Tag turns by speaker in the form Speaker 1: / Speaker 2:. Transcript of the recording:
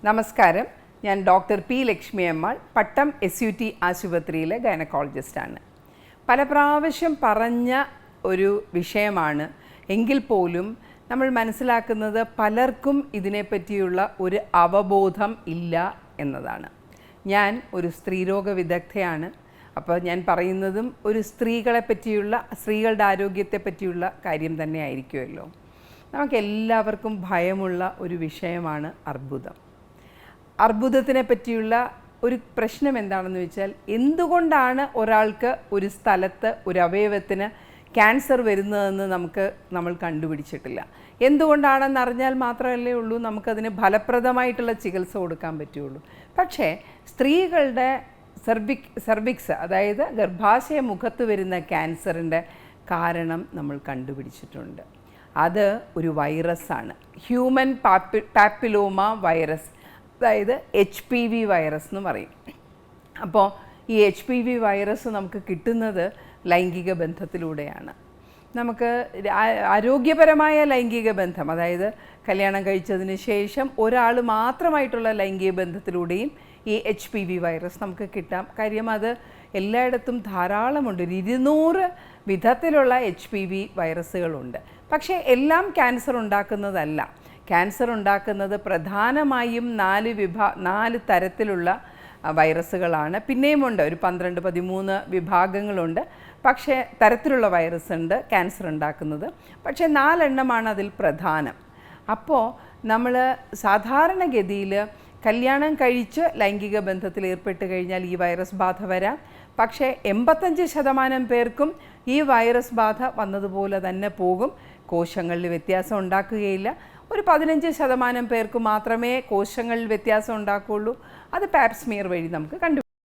Speaker 1: നമസ്കാരം. ഞാൻ doctor P Lakshmi Ammal, പട്ടം SUT ആശുപത്രിയിലെ ഗൈനക്കോളജിസ്റ്റാണ്. പല പ്രാവശ്യം പറഞ്ഞ ഒരു വിഷയമാണ്. എങ്കിൽ പോലും നമ്മൾ മനസ്സിലാക്കുന്നത് പലർക്കും ഇതിനെപ്പറ്റിയുള്ള ഒരു അവബോധം ഇല്ല എന്നതാണ്. ഞാൻ ഒരു സ്ത്രീരോഗ വിദഗ്ധയാണ്. അപ്പോൾ ഞാൻ പറയുന്നതും ഒരു സ്ത്രീകളെ പറ്റിയുള്ള, സ്ത്രീകളുടെ ആരോഗ്യത്തെ പറ്റിയുള്ള കാര്യം തന്നെ ആയിരിക്കുമല്ലോ. നമുക്കെല്ലാവർക്കും ഭയമുള്ള ഒരു വിഷയമാണ് അർബുദം. അർബുദത്തിനെ പറ്റിയുള്ള ഒരു പ്രശ്നം എന്താണെന്ന് വെച്ചാൽ, എന്തുകൊണ്ടാണ് ഒരാൾക്ക് ഒരു സ്ഥലത്ത് ഒരു അവയവത്തിന് ക്യാൻസർ വരുന്നതെന്ന് നമ്മൾ കണ്ടുപിടിച്ചിട്ടില്ല. എന്തുകൊണ്ടാണെന്ന് അറിഞ്ഞാൽ മാത്രമല്ലേ ഉള്ളൂ നമുക്കതിന് ഫലപ്രദമായിട്ടുള്ള ചികിത്സ കൊടുക്കാൻ പറ്റുള്ളൂ. പക്ഷേ സ്ത്രീകളുടെ സെർവിക്സ്, അതായത് ഗർഭാശയ മുഖത്ത് വരുന്ന ക്യാൻസറിൻ്റെ കാരണം നമ്മൾ കണ്ടുപിടിച്ചിട്ടുണ്ട്. അത് ഒരു വൈറസാണ്, ഹ്യൂമൻ പാപ്പിലോമ വൈറസ്, അതായത് HPV വൈറസ് എന്ന് പറയും. അപ്പോൾ ഈ HPV വൈറസ് നമുക്ക് കിട്ടുന്നത് ലൈംഗിക ബന്ധത്തിലൂടെയാണ്. നമുക്ക് ആരോഗ്യപരമായ ലൈംഗിക ബന്ധം, അതായത് കല്യാണം കഴിച്ചതിന് ശേഷം ഒരാൾ മാത്രമായിട്ടുള്ള ലൈംഗിക ബന്ധത്തിലൂടെയും ഈ HPV വൈറസ് നമുക്ക് കിട്ടാം. കാര്യം അത് എല്ലായിടത്തും ധാരാളമുണ്ട്. 200 വിധത്തിലുള്ള HPV വൈറസുകളുണ്ട്. പക്ഷേ എല്ലാം ക്യാൻസർ ഉണ്ടാക്കുന്നതല്ല. ക്യാൻസർ ഉണ്ടാക്കുന്നത് പ്രധാനമായും 4 തരത്തിലുള്ള വൈറസുകളാണ്. പിന്നെയുമുണ്ട് ഒരു 12-13 വിഭാഗങ്ങളുണ്ട്. പക്ഷേ തരത്തിലുള്ള വൈറസ് ഉണ്ട് ക്യാൻസർ ഉണ്ടാക്കുന്നത്. പക്ഷേ 4 എണ്ണമാണ് അതിൽ പ്രധാനം. അപ്പോൾ നമ്മൾ സാധാരണഗതിയിൽ കല്യാണം കഴിച്ച് ലൈംഗിക ബന്ധത്തിൽ ഏർപ്പെട്ട് കഴിഞ്ഞാൽ ഈ വൈറസ് ബാധ വരാം. പക്ഷേ 85% പേർക്കും ഈ വൈറസ് ബാധ വന്നതുപോലെ തന്നെ പോകും. കോശങ്ങളിൽ വ്യത്യാസം ഉണ്ടാക്കുകയില്ല. ഒരു 15% പേർക്ക് മാത്രമേ കോശങ്ങളിൽ വ്യത്യാസം ഉണ്ടാക്കുകയുള്ളൂ. അത് പാപ്പ് സ്മിയർ വഴി നമുക്ക്